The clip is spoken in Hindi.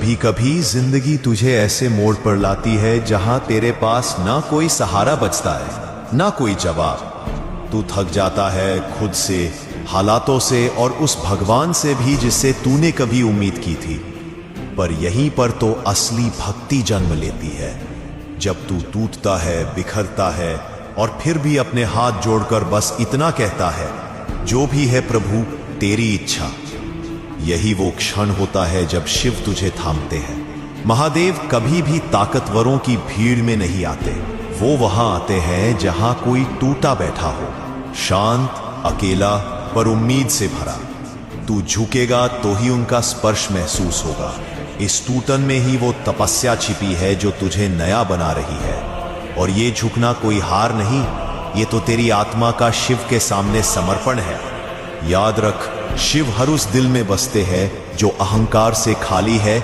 भी कभी जिंदगी तुझे ऐसे मोड़ पर लाती है जहां तेरे पास ना कोई सहारा बचता है, ना कोई जवाब। तू थक जाता है खुद से, हालातों से और उस भगवान से भी जिससे तूने कभी उम्मीद की थी। पर यहीं पर तो असली भक्ति जन्म लेती है, जब तू टूटता है, बिखरता है और फिर भी अपने हाथ जोड़कर बस इतना कहता है, जो भी है प्रभु तेरी इच्छा। यही वो क्षण होता है जब शिव तुझे थामते हैं। महादेव कभी भी ताकतवरों की भीड़ में नहीं आते, वो वहां आते हैं जहां कोई टूटा बैठा हो, शांत, अकेला पर उम्मीद से भरा। तू झुकेगा तो ही उनका स्पर्श महसूस होगा। इस टूटन में ही वो तपस्या छिपी है जो तुझे नया बना रही है। और ये झुकना कोई हार नहीं, ये तो तेरी आत्मा का शिव के सामने समर्पण है। याद रख, शिव हर उस दिल में बसते हैं जो अहंकार से खाली है